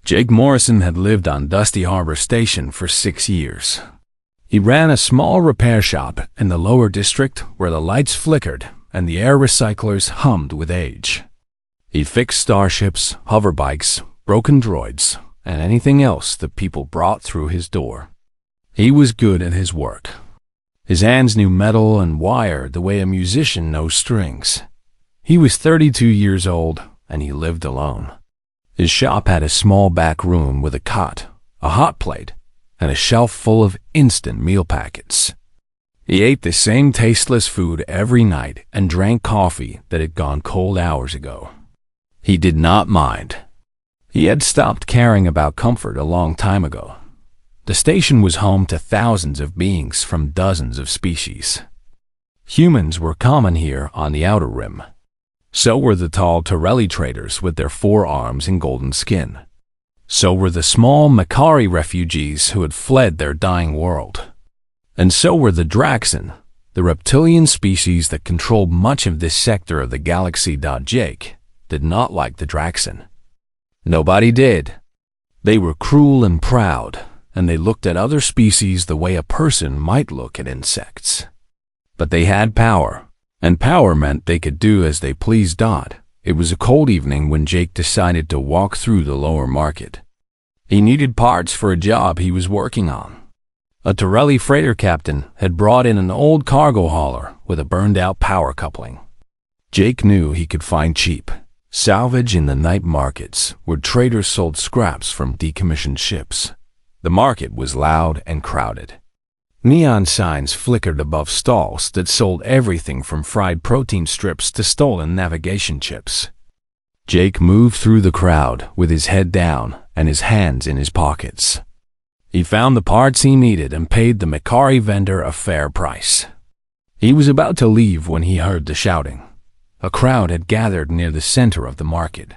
Jake Morrison had lived on Dusty Harbor Station for 6 years. He ran a small repair shop in the lower district where the lights flickered and the air recyclers hummed with age. He fixed starships, hoverbikes, broken droids, and anything else that people brought through his door. He was good at his work. His hands knew metal and wire the way a musician knows strings. He was 32 years old, and he lived alone. His shop had a small back room with a cot, a hot plate, and a shelf full of instant meal packets. He ate the same tasteless food every night and drank coffee that had gone cold hours ago. He did not mind. He had stopped caring about comfort a long time ago. The station was home to thousands of beings from dozens of species. Humans were common here on the outer rim. So were the tall Torelli traders with their 4 arms and golden skin. So were the small Makari refugees who had fled their dying world. And so were the Draxan, the reptilian species that controlled much of this sector of the galaxy. Jake did not like the Draxan. Nobody did. They were cruel and proud, and they looked at other species the way a person might look at insects. But they had power, and power meant they could do as they pleased. It was a cold evening when Jake decided to walk through the lower market. He needed parts for a job he was working on. A Torelli freighter captain had brought in an old cargo hauler with a burned-out power coupling. Jake knew he could find cheap salvage in the night markets where traders sold scraps from decommissioned ships. The market was loud and crowded. Neon signs flickered above stalls that sold everything from fried protein strips to stolen navigation chips. Jake moved through the crowd with his head down and his hands in his pockets. He found the parts he needed and paid the Makari vendor a fair price. He was about to leave when he heard the shouting. A crowd had gathered near the center of the market.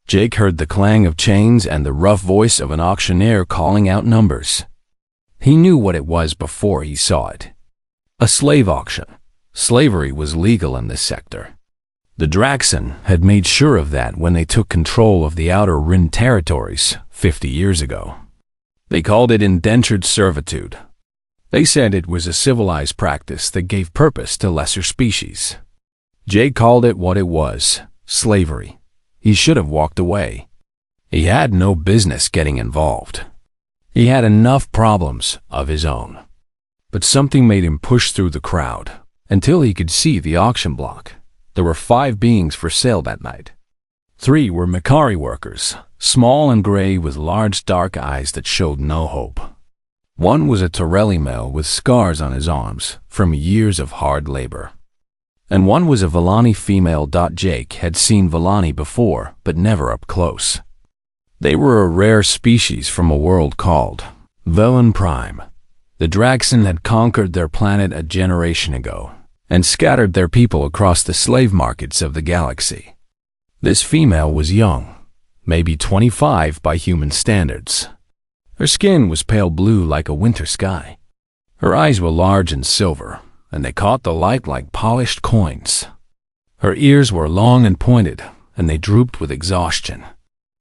Jake heard the clang of chains and the rough voice of an auctioneer calling out numbers. He knew what it was before he saw it. A slave auction. Slavery was legal in this sector. The Draxan had made sure of that when they took control of the Outer Rim territories 50 years ago. They called it indentured servitude. They said it was a civilized practice that gave purpose to lesser species. Jake called it what it was, slavery. He should have walked away. He had no business getting involved. He had enough problems of his own. But something made him push through the crowd until he could see the auction block. There were 5 beings for sale that night. 3 were Makari workers, small and gray with large dark eyes that showed no hope. 1 was a Torelli male with scars on his arms from years of hard labor. And 1 was a Vellani female. Jake had seen Vellani before, but never up close. They were a rare species from a world called Velen Prime. The Draxan had conquered their planet a generation ago and scattered their people across the slave markets of the galaxy. This female was young, maybe 25 by human standards. Her skin was pale blue like a winter sky. Her eyes were large and silver, and they caught the light like polished coins. Her ears were long and pointed, and they drooped with exhaustion.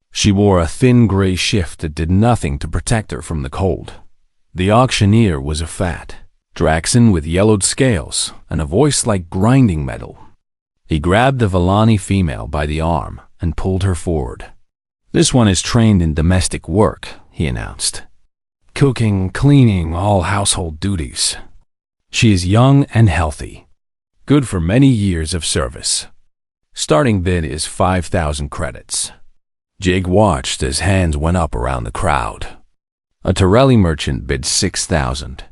She wore a thin gray shift that did nothing to protect her from the cold. The auctioneer was a fat Draxan with yellowed scales and a voice like grinding metal. He grabbed the Vellani female by the arm and pulled her forward. "This one is trained in domestic work," he announced. "Cooking, cleaning, all household duties. She is young and healthy, good for many years of service. Starting bid is 5,000 credits. Jake watched as hands went up around the crowd. A Torelli merchant bid 6,000.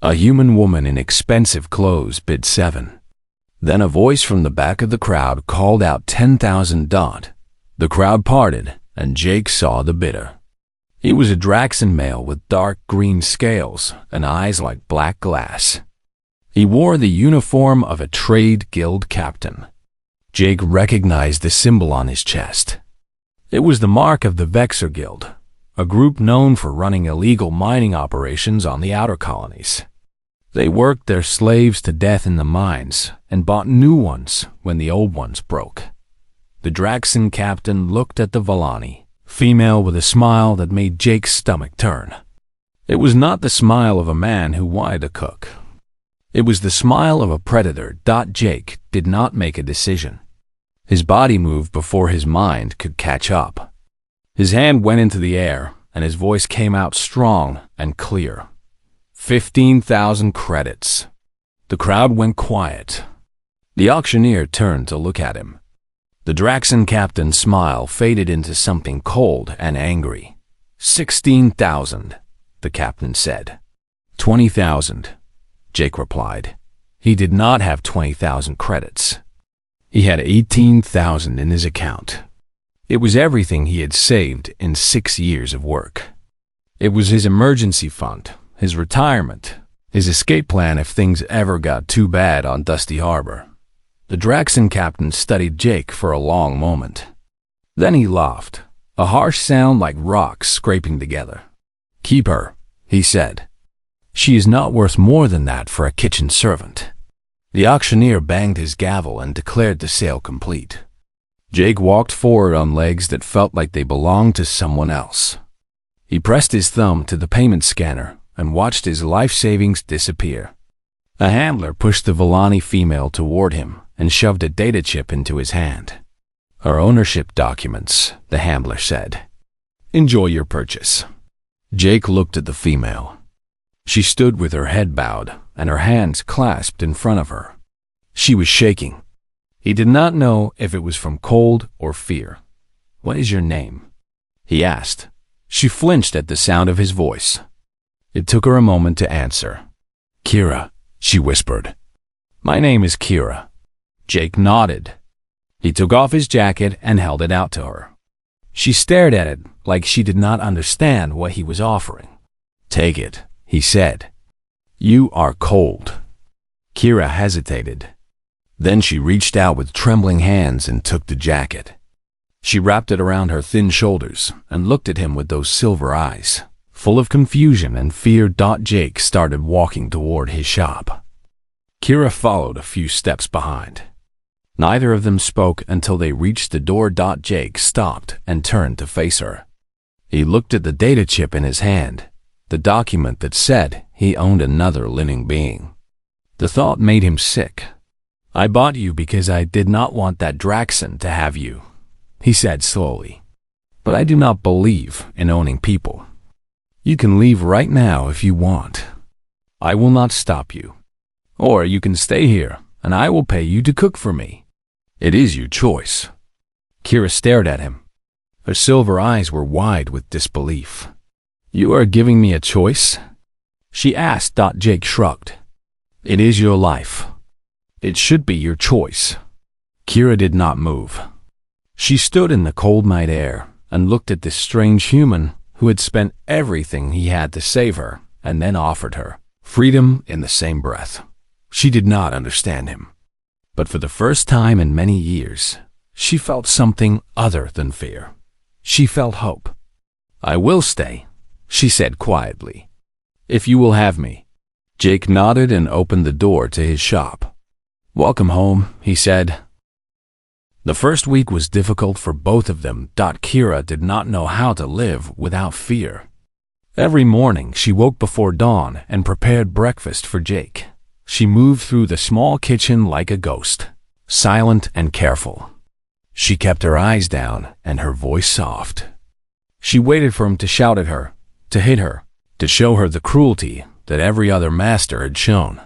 A human woman in expensive clothes bid 7. Then a voice from the back of the crowd called out 10,000. The crowd parted, and Jake saw the bidder. He was a Draxan male with dark green scales and eyes like black glass. He wore the uniform of a trade guild captain. Jake recognized the symbol on his chest. It was the mark of the Vexer Guild, a group known for running illegal mining operations on the outer colonies. They worked their slaves to death in the mines and bought new ones when the old ones broke. The Draxan captain looked at the Vellani, female with a smile that made Jake's stomach turn. It was not the smile of a man who wanted to cook. It was the smile of a predator. Jake did not make a decision. His body moved before his mind could catch up. His hand went into the air, and his voice came out strong and clear. 15,000 credits. The crowd went quiet. The auctioneer turned to look at him. The Draxon captain's smile faded into something cold and angry. 16,000, the captain said. 20,000, Jake replied. He did not have 20,000 credits. He had 18,000 in his account. It was everything he had saved in 6 years of work. It was his emergency fund, his retirement, his escape plan if things ever got too bad on Dusty Harbor. The Draxon captain studied Jake for a long moment. Then he laughed, a harsh sound like rocks scraping together. "Keep her," he said. "She is not worth more than that for a kitchen servant." The auctioneer banged his gavel and declared the sale complete. Jake walked forward on legs that felt like they belonged to someone else. He pressed his thumb to the payment scanner and watched his life savings disappear. A handler pushed the Villani female toward him and shoved a data chip into his hand. "Our ownership documents," the handler said. "Enjoy your purchase." Jake looked at the female. She stood with her head bowed and her hands clasped in front of her. She was shaking. He did not know if it was from cold or fear. "What is your name?" he asked. She flinched at the sound of his voice. It took her a moment to answer. "Kira," she whispered. "My name is Kira." Jake nodded. He took off his jacket and held it out to her. She stared at it like she did not understand what he was offering. "Take it," he said. "You are cold." Kira hesitated. Then she reached out with trembling hands and took the jacket. She wrapped it around her thin shoulders and looked at him with those silver eyes, full of confusion and fear. Jake started walking toward his shop. Kira followed a few steps behind. Neither of them spoke until they reached the door. Jake stopped and turned to face her. He looked at the data chip in his hand, the document that said he owned another living being. The thought made him sick. "I bought you because I did not want that Draxon to have you," he said slowly. "But I do not believe in owning people. You can leave right now if you want. I will not stop you. Or you can stay here and I will pay you to cook for me. It is your choice." Kira stared at him. Her silver eyes were wide with disbelief. "You are giving me a choice?" she asked. Jake shrugged. "It is your life. It should be your choice." Kira did not move. She stood in the cold night air and looked at this strange human who had spent everything he had to save her and then offered her freedom in the same breath. She did not understand him. But for the first time in many years, she felt something other than fear. She felt hope. "I will stay," she said quietly, "if you will have me." Jake nodded and opened the door to his shop. "Welcome home," he said. The first week was difficult for both of them. Kira did not know how to live without fear. Every morning she woke before dawn and prepared breakfast for Jake. She moved through the small kitchen like a ghost, silent and careful. She kept her eyes down and her voice soft. She waited for him to shout at her, to hit her, to show her the cruelty that every other master had shown.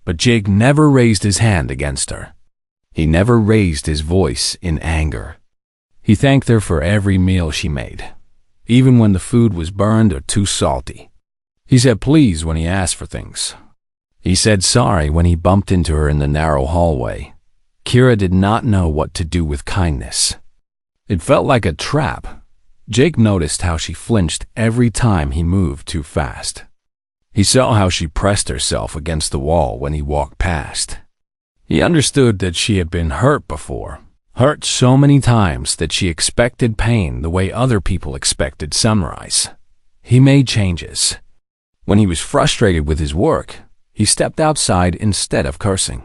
But Jake never raised his hand against her. He never raised his voice in anger. He thanked her for every meal she made, even when the food was burned or too salty. He said please when he asked for things. He said sorry when he bumped into her in the narrow hallway. Kira did not know what to do with kindness. It felt like a trap. Jake noticed how she flinched every time he moved too fast. He saw how she pressed herself against the wall when he walked past. He understood that she had been hurt before, hurt so many times that she expected pain the way other people expected sunrise. He made changes. When he was frustrated with his work, he stepped outside instead of cursing.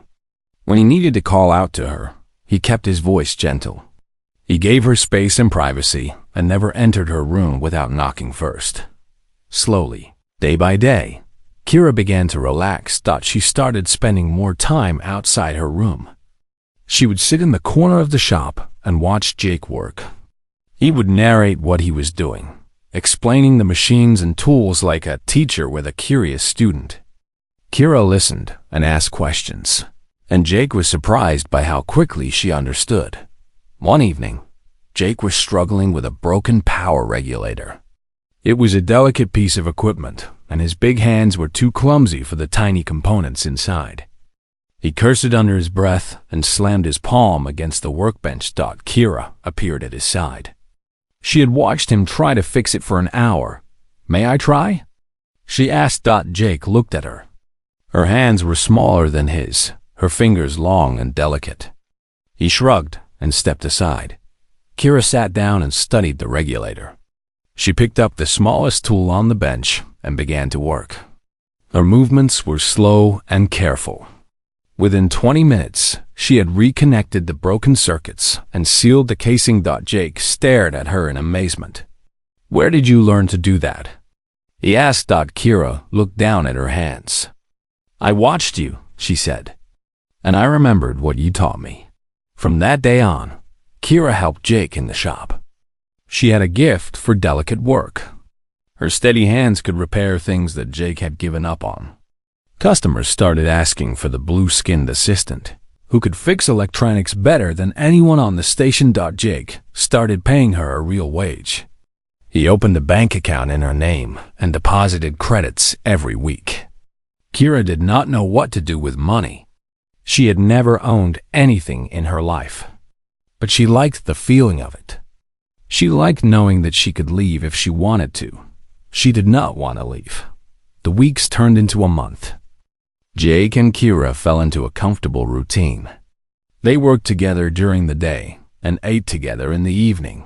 When he needed to call out to her, he kept his voice gentle. He gave her space and privacy and never entered her room without knocking first. Slowly, day by day, Kira began to relax. She started spending more time outside her room. She would sit in the corner of the shop and watch Jake work. He would narrate what he was doing, explaining the machines and tools like a teacher with a curious student. Kira listened and asked questions, and Jake was surprised by how quickly she understood. One evening, Jake was struggling with a broken power regulator. It was a delicate piece of equipment, and his big hands were too clumsy for the tiny components inside. He cursed under his breath and slammed his palm against the workbench. Kira appeared at his side. She had watched him try to fix it for an hour. "May I try?" she asked. Jake looked at her. Her hands were smaller than his, her fingers long and delicate. He shrugged and stepped aside. Kira sat down and studied the regulator. She picked up the smallest tool on the bench and began to work. Her movements were slow and careful. Within 20 minutes, she had reconnected the broken circuits and sealed the casing. Jake stared at her in amazement. "Where did you learn to do that?" he asked. Kira looked down at her hands. "I watched you," she said, "and I remembered what you taught me." From that day on, Kira helped Jake in the shop. She had a gift for delicate work. Her steady hands could repair things that Jake had given up on. Customers started asking for the blue-skinned assistant, who could fix electronics better than anyone on the station. Jake started paying her a real wage. He opened a bank account in her name and deposited credits every week. Kira did not know what to do with money. She had never owned anything in her life, but she liked the feeling of it. She liked knowing that she could leave if she wanted to. She did not want to leave. The weeks turned into a month. Jake and Kira fell into a comfortable routine. They worked together during the day and ate together in the evening.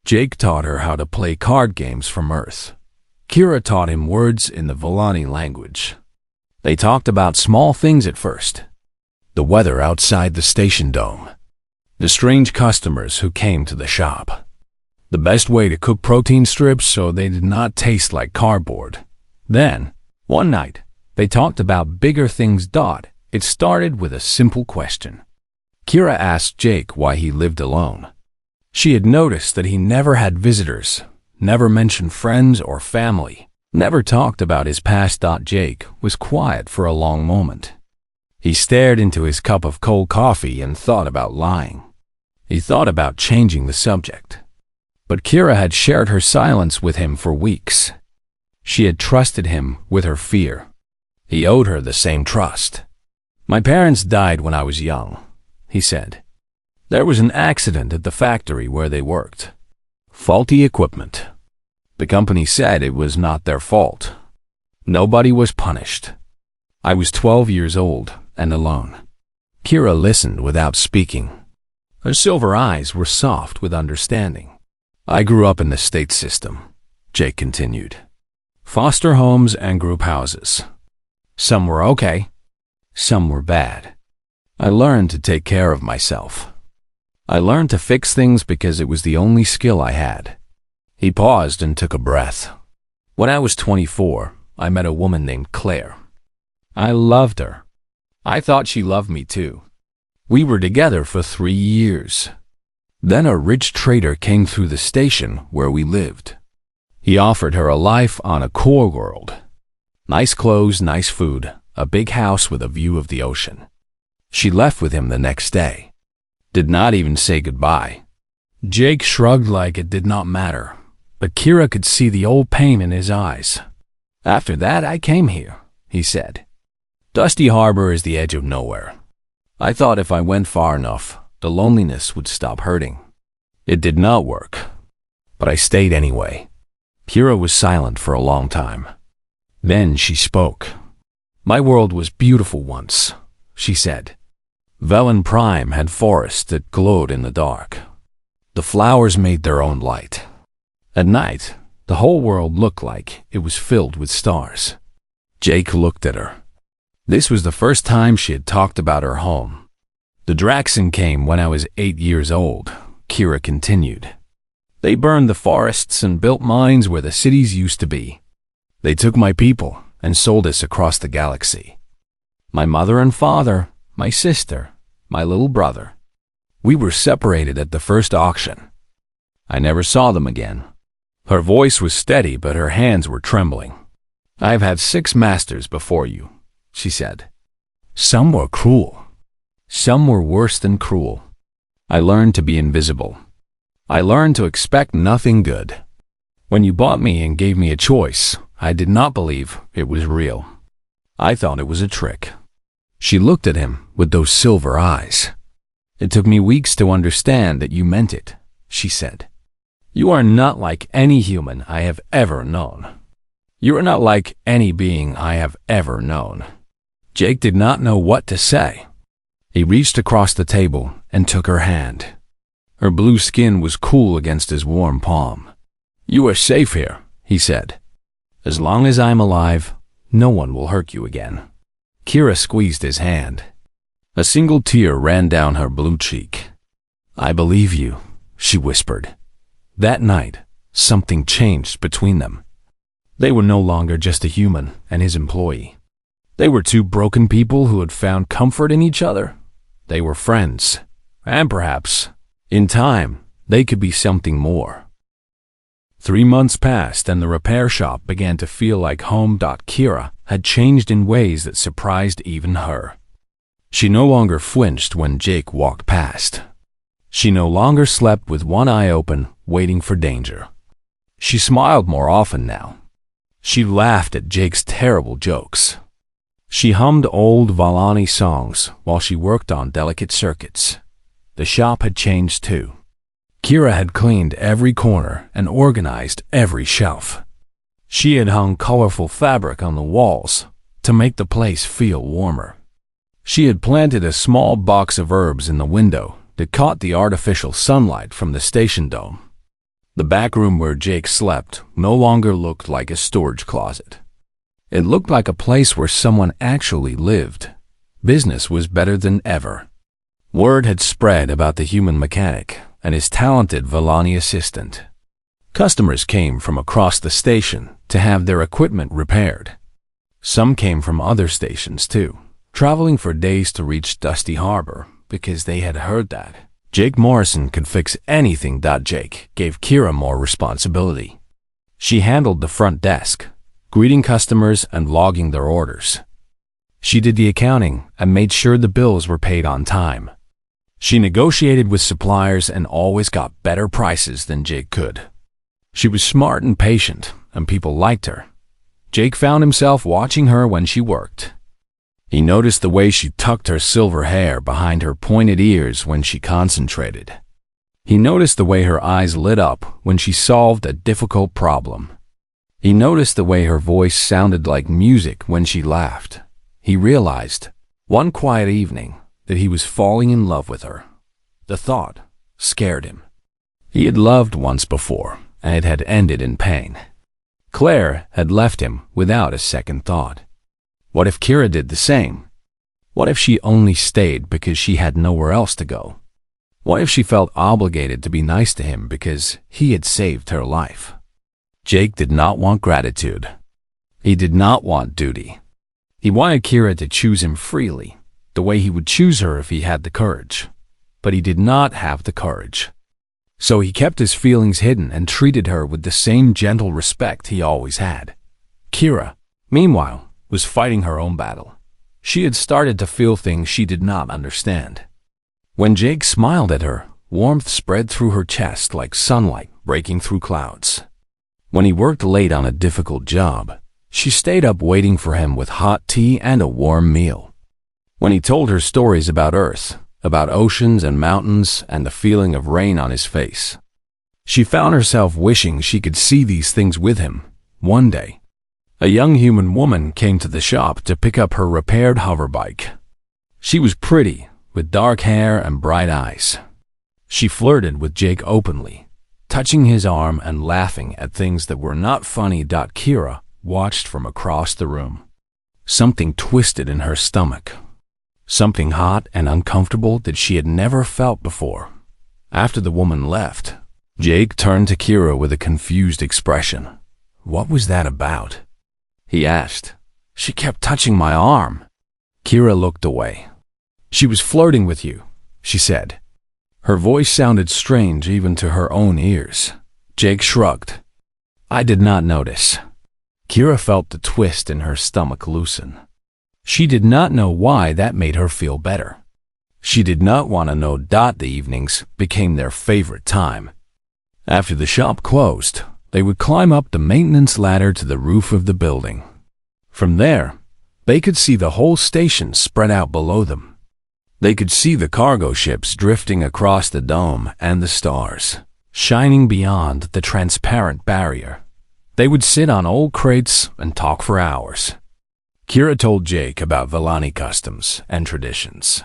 Jake taught her how to play card games from Earth. Kira taught him words in the Volani language. They talked about small things at first. The weather outside the station dome. The strange customers who came to the shop. The best way to cook protein strips so they did not taste like cardboard. Then, one night, they talked about bigger things. It started with a simple question. Kira asked Jake why he lived alone. She had noticed that he never had visitors, never mentioned friends or family, never talked about his past. Jake was quiet for a long moment. He stared into his cup of cold coffee and thought about lying. He thought about changing the subject. But Kira had shared her silence with him for weeks. She had trusted him with her fear. He owed her the same trust. "My parents died when I was young," he said. "There was an accident at the factory where they worked. Faulty equipment. The company said it was not their fault. Nobody was punished. I was 12 years old and alone." Kira listened without speaking. Her silver eyes were soft with understanding. "I grew up in the state system," Jake continued. "Foster homes and group houses. Some were okay, some were bad. I learned to take care of myself. I learned to fix things because it was the only skill I had." He paused and took a breath. "When I was 24, I met a woman named Claire. I loved her. I thought she loved me too. We were together for 3 years. Then a rich trader came through the station where we lived. He offered her a life on a core world. Nice clothes, nice food, a big house with a view of the ocean. She left with him the next day. Did not even say goodbye." Jake shrugged like it did not matter, but Kira could see the old pain in his eyes. "After that, I came here," he said. "Dusty Harbor is the edge of nowhere. I thought if I went far enough, the loneliness would stop hurting. It did not work, but I stayed anyway." Kira was silent for a long time. Then she spoke. "My world was beautiful once," she said. "Velen Prime had forests that glowed in the dark. The flowers made their own light. At night, the whole world looked like it was filled with stars." Jake looked at her. This was the first time she had talked about her home. "The Draxon came when I was 8 years old," Kira continued. They burned the forests and built mines where the cities used to be. They took my people and sold us across the galaxy. My mother and father, my sister, my little brother. We were separated at the first auction. I never saw them again. Her voice was steady, but her hands were trembling. I've had 6 masters before you, she said. Some were cruel. Some were worse than cruel. I learned to be invisible. I learned to expect nothing good. When you bought me and gave me a choice, I did not believe it was real. I thought it was a trick. She looked at him with those silver eyes. It took me weeks to understand that you meant it, she said. You are not like any human I have ever known. You are not like any being I have ever known. Jake did not know what to say. He reached across the table and took her hand. Her blue skin was cool against his warm palm. You are safe here, he said. As long as I'm alive, no one will hurt you again. Kira squeezed his hand. A single tear ran down her blue cheek. I believe you, she whispered. That night, something changed between them. They were no longer just a human and his employee. They were 2 broken people who had found comfort in each other. They were friends, and perhaps, in time, they could be something more. 3 months passed and the repair shop began to feel like home. Kira had changed in ways that surprised even her. She no longer flinched when Jake walked past. She no longer slept with one eye open, waiting for danger. She smiled more often now. She laughed at Jake's terrible jokes. She hummed old Valani songs while she worked on delicate circuits. The shop had changed too. Kira had cleaned every corner and organized every shelf. She had hung colorful fabric on the walls to make the place feel warmer. She had planted a small box of herbs in the window that caught the artificial sunlight from the station dome. The back room where Jake slept no longer looked like a storage closet. It looked like a place where someone actually lived. Business was better than ever. Word had spread about the human mechanic and his talented Valani assistant. Customers came from across the station to have their equipment repaired. Some came from other stations too, traveling for days to reach Dusty Harbor because they had heard that Jake Morrison could fix anything. Jake gave Kira more responsibility. She handled the front desk, greeting customers and logging their orders. She did the accounting and made sure the bills were paid on time. She negotiated with suppliers and always got better prices than Jake could. She was smart and patient, and people liked her. Jake found himself watching her when she worked. He noticed the way she tucked her silver hair behind her pointed ears when she concentrated. He noticed the way her eyes lit up when she solved a difficult problem. He noticed the way her voice sounded like music when she laughed. He realized, one quiet evening, that he was falling in love with her. The thought scared him. He had loved once before, and it had ended in pain. Claire had left him without a second thought. What if Kira did the same? What if she only stayed because she had nowhere else to go? What if she felt obligated to be nice to him because he had saved her life? Jake did not want gratitude. He did not want duty. He wanted Kira to choose him freely, the way he would choose her if he had the courage. But he did not have the courage. So he kept his feelings hidden and treated her with the same gentle respect he always had. Kira, meanwhile, was fighting her own battle. She had started to feel things she did not understand. When Jake smiled at her, warmth spread through her chest like sunlight breaking through clouds. When he worked late on a difficult job, she stayed up waiting for him with hot tea and a warm meal. When he told her stories about Earth, about oceans and mountains and the feeling of rain on his face, she found herself wishing she could see these things with him one day. A young human woman came to the shop to pick up her repaired hoverbike. She was pretty, with dark hair and bright eyes. She flirted with Jake openly, touching his arm and laughing at things that were not funny. Kira watched from across the room. Something twisted in her stomach. Something hot and uncomfortable that she had never felt before. After the woman left, Jake turned to Kira with a confused expression. "What was that about?" he asked. "She kept touching my arm." Kira looked away. "She was flirting with you," she said. Her voice sounded strange even to her own ears. Jake shrugged. "I did not notice." Kira felt the twist in her stomach loosen. She did not know why that made her feel better. She did not want to know. The evenings became their favorite time. After the shop closed, they would climb up the maintenance ladder to the roof of the building. From there, they could see the whole station spread out below them. They could see the cargo ships drifting across the dome and the stars, shining beyond the transparent barrier. They would sit on old crates and talk for hours. Kira told Jake about Vellani customs and traditions.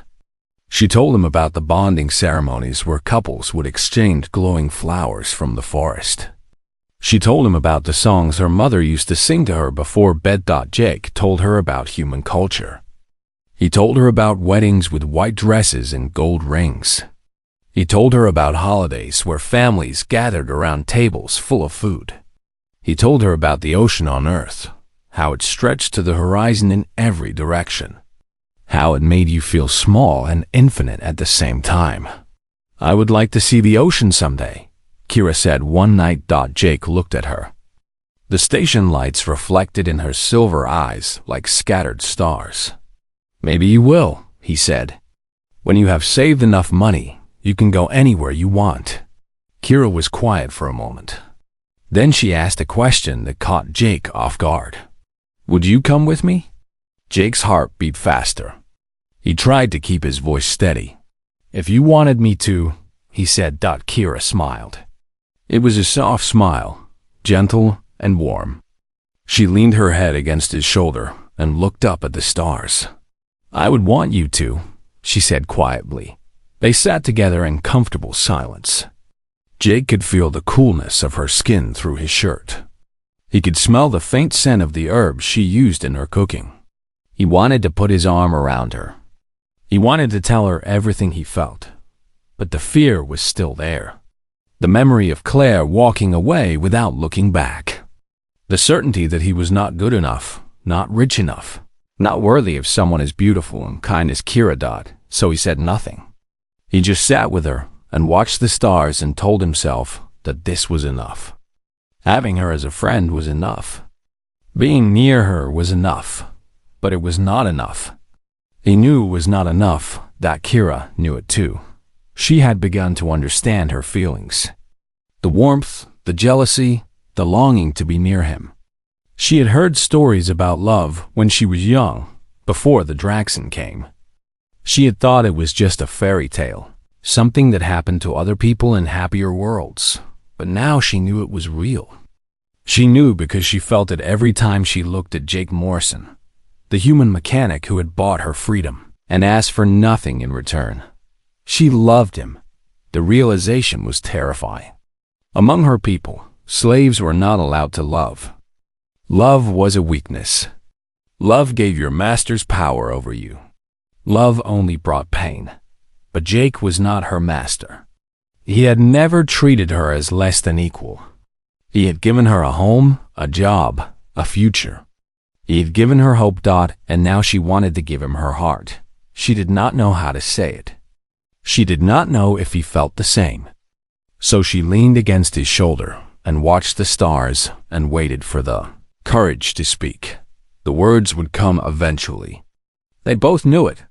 She told him about the bonding ceremonies where couples would exchange glowing flowers from the forest. She told him about the songs her mother used to sing to her before bed. Jake told her about human culture. He told her about weddings with white dresses and gold rings. He told her about holidays where families gathered around tables full of food. He told her about the ocean on Earth, how it stretched to the horizon in every direction, how it made you feel small and infinite at the same time. "I would like to see the ocean someday," Kira said one night. Jake looked at her. The station lights reflected in her silver eyes like scattered stars. "Maybe you will," he said. "When you have saved enough money, you can go anywhere you want." Kira was quiet for a moment. Then she asked a question that caught Jake off guard. "Would you come with me?" Jake's heart beat faster. He tried to keep his voice steady. "If you wanted me to," he said. Kira smiled. It was a soft smile, gentle and warm. She leaned her head against his shoulder and looked up at the stars. "I would want you to," she said quietly. They sat together in comfortable silence. Jake could feel the coolness of her skin through his shirt. He could smell the faint scent of the herbs she used in her cooking. He wanted to put his arm around her. He wanted to tell her everything he felt, but the fear was still there. The memory of Claire walking away without looking back. The certainty that he was not good enough, not rich enough, not worthy of someone as beautiful and kind as Kira. So he said nothing. He just sat with her and watched the stars and told himself that this was enough. Having her as a friend was enough. Being near her was enough, but it was not enough. He knew it was not enough. Kira knew it too. She had begun to understand her feelings. The warmth, the jealousy, the longing to be near him. She had heard stories about love when she was young, before the Draxon came. She had thought it was just a fairy tale, something that happened to other people in happier worlds. But now she knew it was real. She knew because she felt it every time she looked at Jake Morrison, the human mechanic who had bought her freedom and asked for nothing in return. She loved him. The realization was terrifying. Among her people, slaves were not allowed to love. Love was a weakness. Love gave your masters power over you. Love only brought pain. But Jake was not her master. He had never treated her as less than equal. He had given her a home, a job, a future. He had given her hope. And now she wanted to give him her heart. She did not know how to say it. She did not know if he felt the same. So she leaned against his shoulder and watched the stars and waited for the courage to speak. The words would come eventually. They both knew it.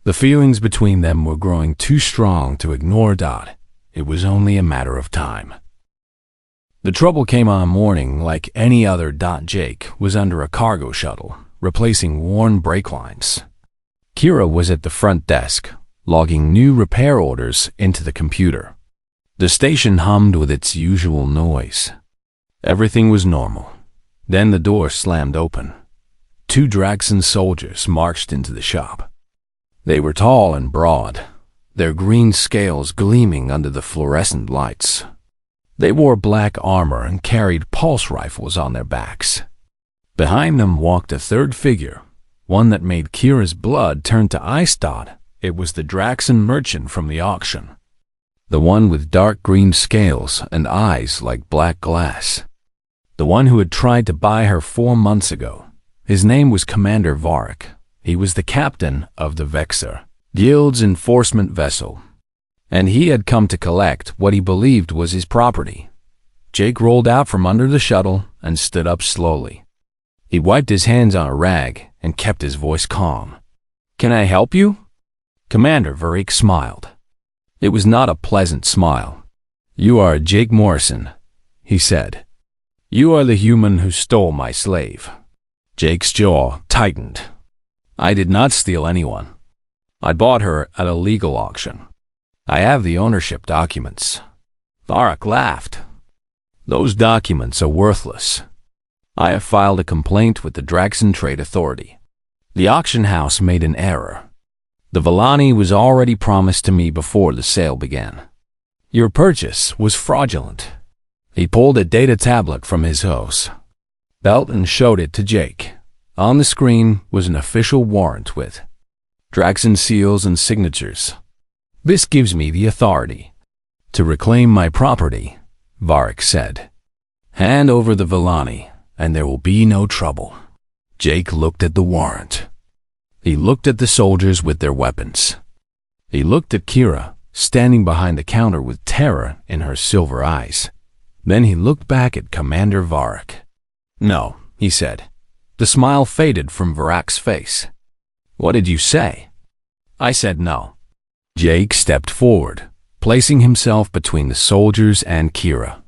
The feelings between them were growing too strong to ignore. It was only a matter of time. The trouble came on a morning like any other. Jake was under a cargo shuttle, replacing worn brake lines. Kira was at the front desk, logging new repair orders into the computer. The station hummed with its usual noise. Everything was normal. Then the door slammed open. 2 Draxon soldiers marched into the shop. They were tall and broad, their green scales gleaming under the fluorescent lights. They wore black armor and carried pulse rifles on their backs. Behind them walked a third figure, one that made Kira's blood turn to ice. It was the Draxon merchant from the auction. The one with dark green scales and eyes like black glass. The one who had tried to buy her 4 months ago. His name was Commander Varric. He was the captain of the Vexor, Guild's enforcement vessel. And he had come to collect what he believed was his property. Jake rolled out from under the shuttle and stood up slowly. He wiped his hands on a rag and kept his voice calm. "Can I help you?" Commander Varric smiled. It was not a pleasant smile. "You are Jake Morrison," he said. "You are the human who stole my slave." Jake's jaw tightened. "I did not steal anyone. I bought her at a legal auction. I have the ownership documents." Varric laughed. "Those documents are worthless. I have filed a complaint with the Draxon Trade Authority. The auction house made an error. The Villani was already promised to me before the sale began. Your purchase was fraudulent." He pulled a data tablet from his hose belt and showed it to Jake. On the screen was an official warrant with Draxon seals and signatures. "This gives me the authority to reclaim my property," Varric said. "Hand over the Villani, and there will be no trouble." Jake looked at the warrant. He looked at the soldiers with their weapons. He looked at Kira, standing behind the counter with terror in her silver eyes. Then he looked back at Commander Varric. "No," he said. The smile faded from Varric's face. "What did you say?" "I said no." Jake stepped forward, placing himself between the soldiers and Kira.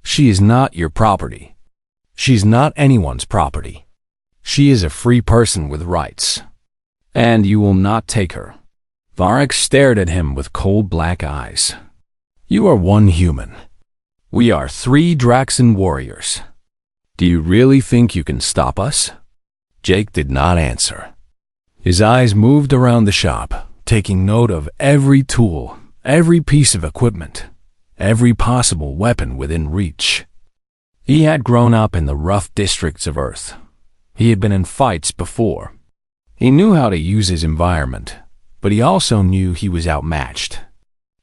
"She is not your property. She's not anyone's property. She is a free person with rights. And you will not take her." Varric stared at him with cold black eyes. "You are one human. We are 3 Draxon warriors. Do you really think you can stop us?" Jake did not answer. His eyes moved around the shop, taking note of every tool, every piece of equipment, every possible weapon within reach. He had grown up in the rough districts of Earth. He had been in fights before. He knew how to use his environment, but he also knew he was outmatched.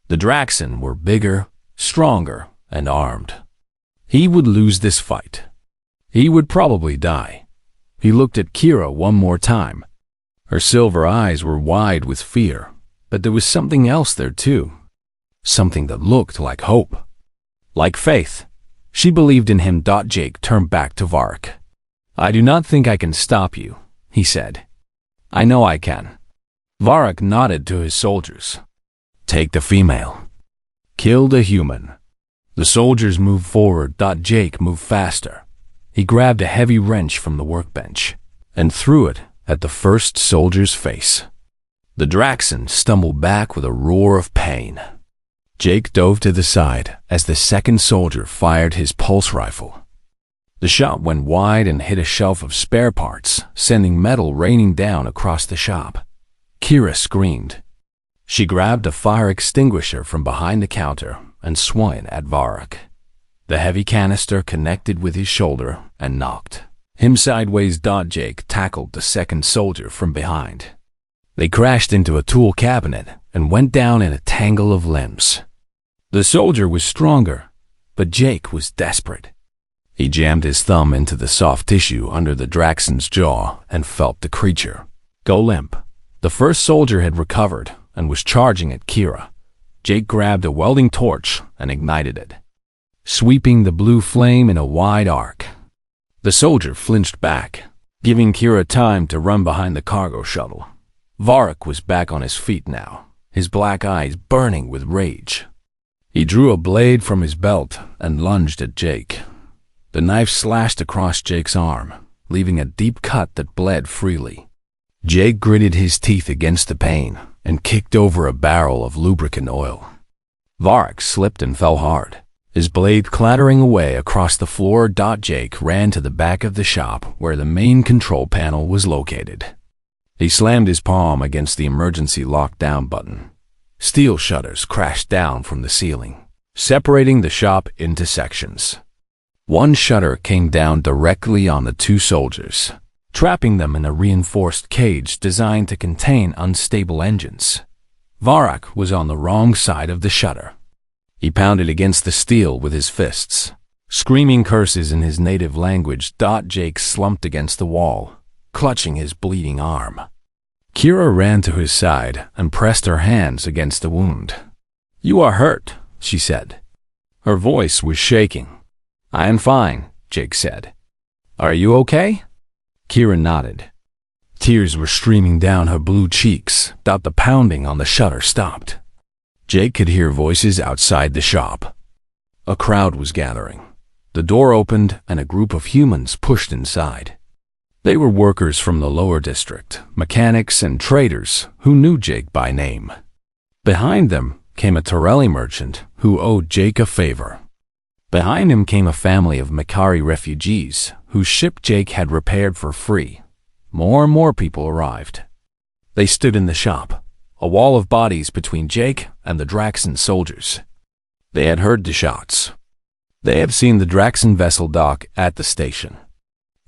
The Draxon were bigger, stronger, and armed. He would lose this fight. He would probably die. He looked at Kira one more time. Her silver eyes were wide with fear, but there was something else there too. Something that looked like hope. Like faith. She believed in him. Jake turned back to Varric. "I do not think I can stop you," he said. "I know I can." Varric nodded to his soldiers. "Take the female. Kill the human." The soldiers moved forward. Jake moved faster. He grabbed a heavy wrench from the workbench and threw it at the first soldier's face. The Draxon stumbled back with a roar of pain. Jake dove to the side as the second soldier fired his pulse rifle. The shot went wide and hit a shelf of spare parts, sending metal raining down across the shop. Kira screamed. She grabbed a fire extinguisher from behind the counter and swung it at Varric. The heavy canister connected with his shoulder and knocked him sideways. Jake tackled the second soldier from behind. They crashed into a tool cabinet and went down in a tangle of limbs. The soldier was stronger, but Jake was desperate. He jammed his thumb into the soft tissue under the Draxon's jaw and felt the creature go limp. The first soldier had recovered and was charging at Kira. Jake grabbed a welding torch and ignited it, sweeping the blue flame in a wide arc. The soldier flinched back, giving Kira time to run behind the cargo shuttle. Varric was back on his feet now, his black eyes burning with rage. He drew a blade from his belt and lunged at Jake. The knife slashed across Jake's arm, leaving a deep cut that bled freely. Jake gritted his teeth against the pain and kicked over a barrel of lubricant oil. Varric slipped and fell hard, his blade clattering away across the floor. Jake ran to the back of the shop where the main control panel was located. He slammed his palm against the emergency lockdown button. Steel shutters crashed down from the ceiling, separating the shop into sections. One shutter came down directly on the 2 soldiers, trapping them in a reinforced cage designed to contain unstable engines. Varric was on the wrong side of the shutter. He pounded against the steel with his fists, screaming curses in his native language. Jake slumped against the wall, clutching his bleeding arm. Kira ran to his side and pressed her hands against the wound. "You are hurt," she said. Her voice was shaking. "I am fine," Jake said. "Are you okay?" Kira nodded. Tears were streaming down her blue cheeks. The pounding on the shutter stopped. Jake could hear voices outside the shop. A crowd was gathering. The door opened and a group of humans pushed inside. They were workers from the lower district, mechanics and traders who knew Jake by name. Behind them came a Torelli merchant who owed Jake a favor. Behind him came a family of Makari refugees whose ship Jake had repaired for free. More and more people arrived. They stood in the shop, a wall of bodies between Jake and the Draxan soldiers. They had heard the shots. They had seen the Draxan vessel dock at the station.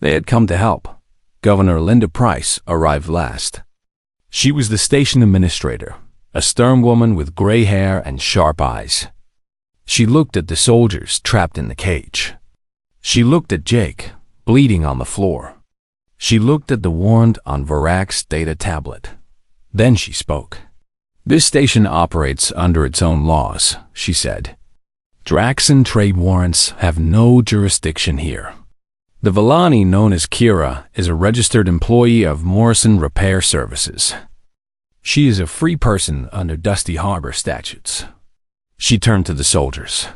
They had come to help. Governor Linda Price arrived last. She was the station administrator, a stern woman with gray hair and sharp eyes. She looked at the soldiers trapped in the cage. She looked at Jake, bleeding on the floor. She looked at the warrant on Varak's data tablet. Then she spoke. "This station operates under its own laws," she said. "Draxan trade warrants have no jurisdiction here. The Villani known as Kira is a registered employee of Morrison Repair Services. She is a free person under Dusty Harbor statutes." She turned to the soldiers.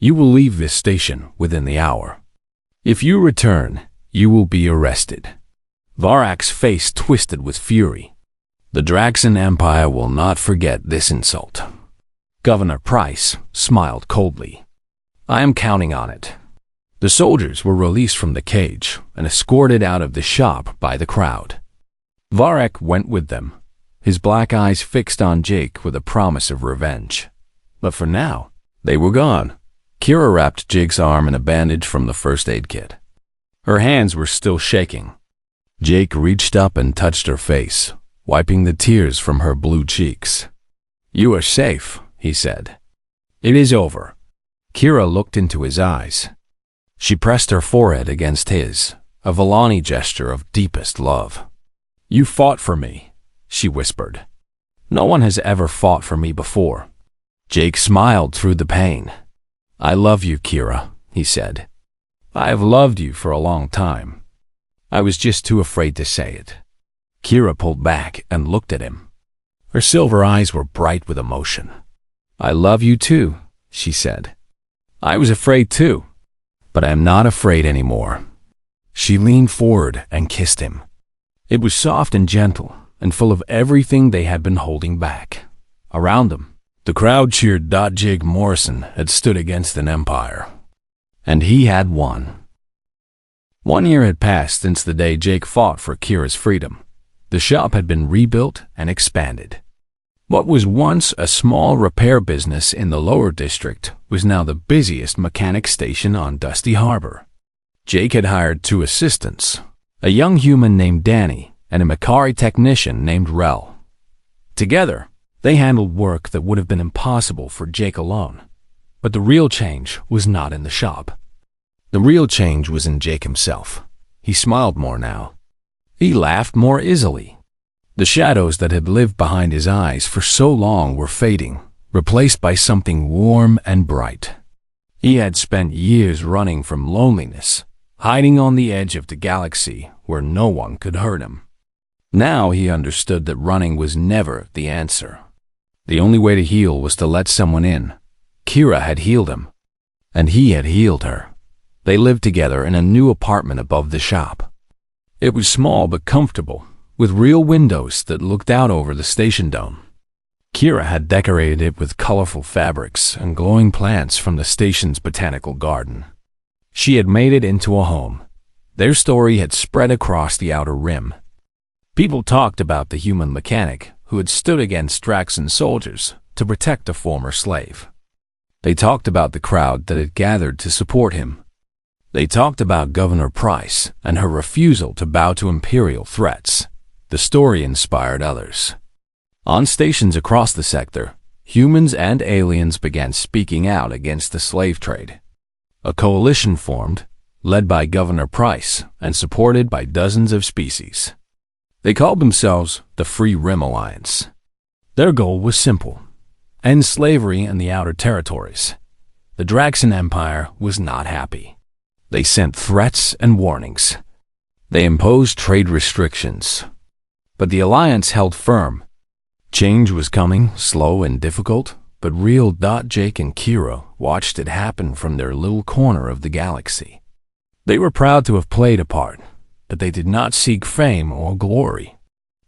"You will leave this station within the hour. If you return, you will be arrested." Varak's face twisted with fury. "The Draxan Empire will not forget this insult." Governor Price smiled coldly. "I am counting on it." The soldiers were released from the cage and escorted out of the shop by the crowd. Varak went with them, his black eyes fixed on Jake with a promise of revenge. But for now, they were gone. Kira wrapped Jake's arm in a bandage from the first aid kit. Her hands were still shaking. Jake reached up and touched her face, wiping the tears from her blue cheeks. "You are safe," he said. "It is over." Kira looked into his eyes. She pressed her forehead against his, a Villani gesture of deepest love. "You fought for me," she whispered. "No one has ever fought for me before." Jake smiled through the pain. "I love you, Kira," he said. "I have loved you for a long time. I was just too afraid to say it." Kira pulled back and looked at him. Her silver eyes were bright with emotion. "I love you too," she said. "I was afraid too, but I am not afraid anymore." She leaned forward and kissed him. It was soft and gentle and full of everything they had been holding back. Around them, the crowd cheered. Jake Morrison had stood against an empire, and he had won. 1 year had passed since the day Jake fought for Kira's freedom. The shop had been rebuilt and expanded. What was once a small repair business in the lower district was now the busiest mechanic station on Dusty Harbor. Jake had hired 2 assistants, a young human named Danny and a Makari technician named Rel. Together, they handled work that would have been impossible for Jake alone. But the real change was not in the shop. The real change was in Jake himself. He smiled more now. He laughed more easily. The shadows that had lived behind his eyes for so long were fading, replaced by something warm and bright. He had spent years running from loneliness, hiding on the edge of the galaxy where no one could hurt him. Now he understood that running was never the answer. The only way to heal was to let someone in. Kira had healed him, and he had healed her. They lived together in a new apartment above the shop. It was small but comfortable, with real windows that looked out over the station dome. Kira had decorated it with colorful fabrics and glowing plants from the station's botanical garden. She had made it into a home. Their story had spread across the outer rim. People talked about the human mechanic who had stood against Draxan soldiers to protect a former slave. They talked about the crowd that had gathered to support him. They talked about Governor Price and her refusal to bow to imperial threats. The story inspired others. On stations across the sector, humans and aliens began speaking out against the slave trade. A coalition formed, led by Governor Price and supported by dozens of species. They called themselves the Free Rim Alliance. Their goal was simple: end slavery in the outer territories. The Draxan Empire was not happy. They sent threats and warnings. They imposed trade restrictions. But the Alliance held firm. Change was coming, slow and difficult, but real. Jake and Kira watched it happen from their little corner of the galaxy. They were proud to have played a part, but they did not seek fame or glory.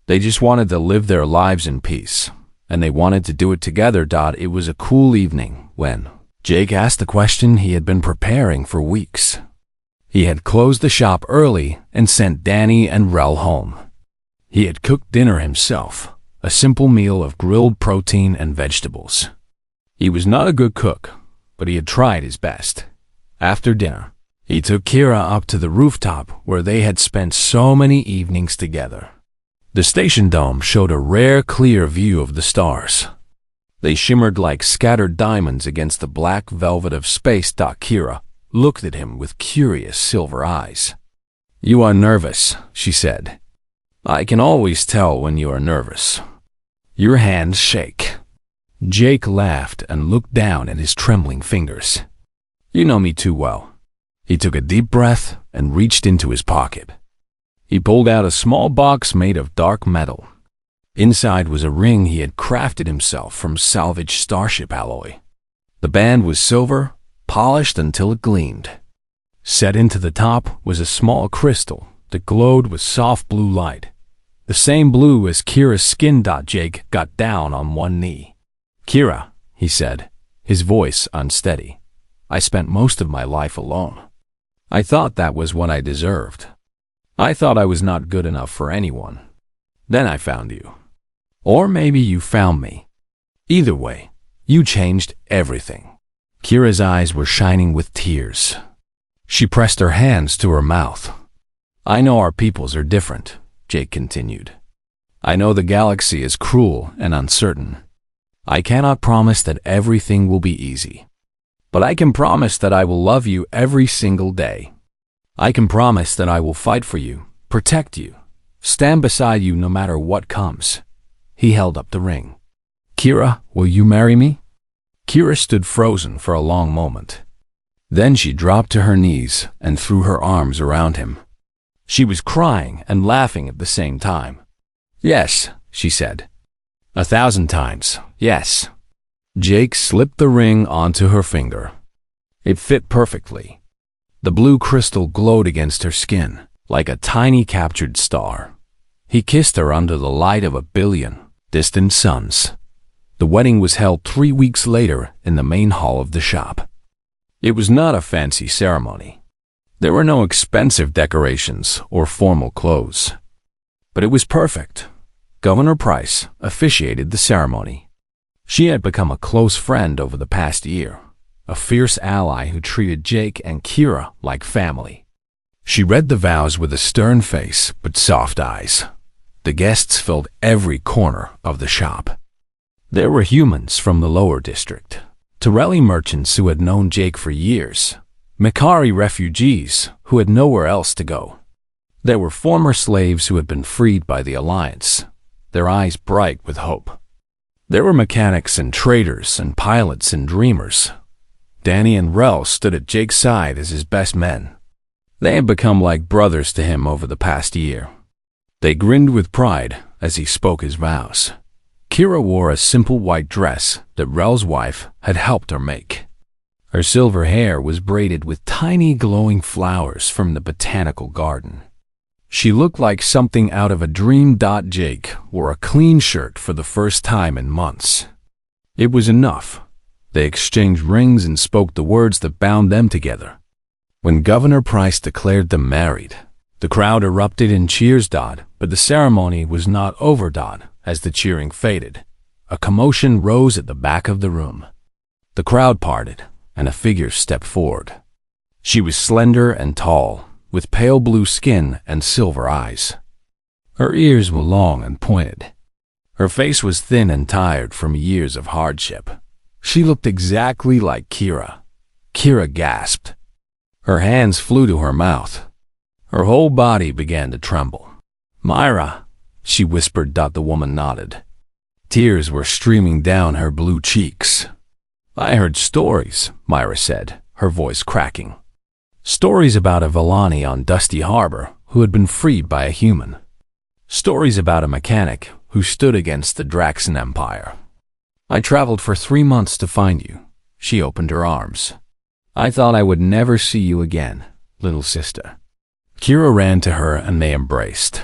They just wanted to live their lives in peace, and they wanted to do it together. It was a cool evening when Jake asked the question he had been preparing for weeks. He had closed the shop early and sent Danny and Rel home. He had cooked dinner himself, a simple meal of grilled protein and vegetables. He was not a good cook, but he had tried his best. After dinner, he took Kira up to the rooftop where they had spent so many evenings together. The station dome showed a rare, clear view of the stars. They shimmered like scattered diamonds against the black velvet of space. Kira looked at him with curious silver eyes. "You are nervous," she said. "I can always tell when you are nervous. Your hands shake." Jake laughed and looked down at his trembling fingers. "You know me too well." He took a deep breath and reached into his pocket. He pulled out a small box made of dark metal. Inside was a ring he had crafted himself from salvaged starship alloy. The band was silver, polished until it gleamed. Set into the top was a small crystal that glowed with soft blue light, the same blue as Kira's skin. Jake got down on one knee. "Kira," he said, his voice unsteady, "I spent most of my life alone. I thought that was what I deserved. I thought I was not good enough for anyone. Then I found you. Or maybe you found me. Either way, you changed everything." Kira's eyes were shining with tears. She pressed her hands to her mouth. "I know our peoples are different," Jake continued. "I know the galaxy is cruel and uncertain. I cannot promise that everything will be easy. But I can promise that I will love you every single day. I can promise that I will fight for you, protect you, stand beside you no matter what comes." He held up the ring. "Kira, will you marry me?" Kira stood frozen for a long moment. Then she dropped to her knees and threw her arms around him. She was crying and laughing at the same time. "Yes," she said. 1,000 times, yes." Jake slipped the ring onto her finger. It fit perfectly. The blue crystal glowed against her skin, like a tiny captured star. He kissed her under the light of 1,000,000,000 distant suns. The wedding was held 3 weeks later in the main hall of the shop. It was not a fancy ceremony. There were no expensive decorations or formal clothes. But it was perfect. Governor Price officiated the ceremony. She had become a close friend over the past year, a fierce ally who treated Jake and Kira like family. She read the vows with a stern face but soft eyes. The guests filled every corner of the shop. There were humans from the lower district, Torelli merchants who had known Jake for years, Mikari refugees who had nowhere else to go. There were former slaves who had been freed by the Alliance, their eyes bright with hope. There were mechanics and traders and pilots and dreamers. Danny and Rel stood at Jake's side as his best men. They had become like brothers to him over the past year. They grinned with pride as he spoke his vows. Kira wore a simple white dress that Rel's wife had helped her make. Her silver hair was braided with tiny glowing flowers from the botanical garden. She looked like something out of a dream. Jake wore a clean shirt for the first time in months. It was enough. They exchanged rings and spoke the words that bound them together. When Governor Price declared them married, the crowd erupted in cheers. But the ceremony was not over. As the cheering faded, a commotion rose at the back of the room. The crowd parted, and a figure stepped forward. She was slender and tall, with pale blue skin and silver eyes. Her ears were long and pointed. Her face was thin and tired from years of hardship. She looked exactly like Kira. Kira gasped. Her hands flew to her mouth. Her whole body began to tremble. "Myra," she whispered. The woman nodded. Tears were streaming down her blue cheeks. "I heard stories," Myra said, her voice cracking. "Stories about a Villani on Dusty Harbor who had been freed by a human. Stories about a mechanic who stood against the Draxan Empire. I traveled for 3 months to find you." She opened her arms. "I thought I would never see you again, little sister." Kira ran to her and they embraced.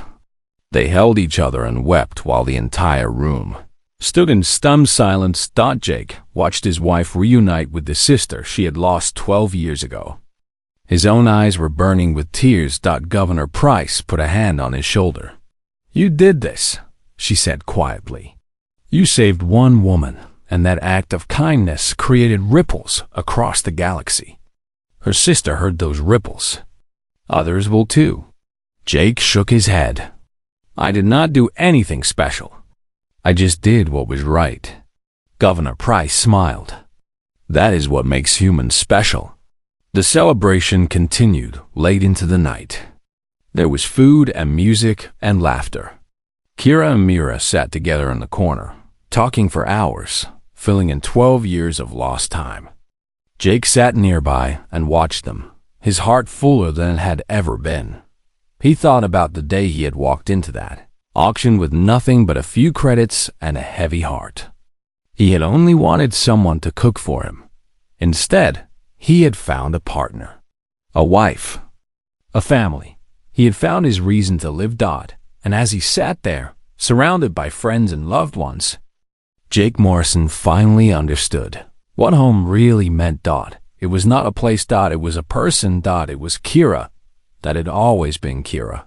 They held each other and wept while the entire room stood in stunned silence. Jake watched his wife reunite with the sister she had lost 12 years ago. His own eyes were burning with tears. Governor Price put a hand on his shoulder. "You did this," she said quietly. "You saved one woman, and that act of kindness created ripples across the galaxy." Her sister heard those ripples. "Others will too." Jake shook his head. "I did not do anything special. I just did what was right." Governor Price smiled. "That is what makes humans special." The celebration continued late into the night. There was food and music and laughter. Kira and Mira sat together in the corner, talking for hours, filling in 12 years of lost time. Jake sat nearby and watched them, his heart fuller than it had ever been. He thought about the day he had walked into that auction with nothing but a few credits and a heavy heart. He had only wanted someone to cook for him. Instead, he had found a partner, a wife, a family. He had found his reason to live. And as he sat there, surrounded by friends and loved ones, Jake Morrison finally understood what home really meant. It was not a place. It was a person. It was Kira. That had always been Kira.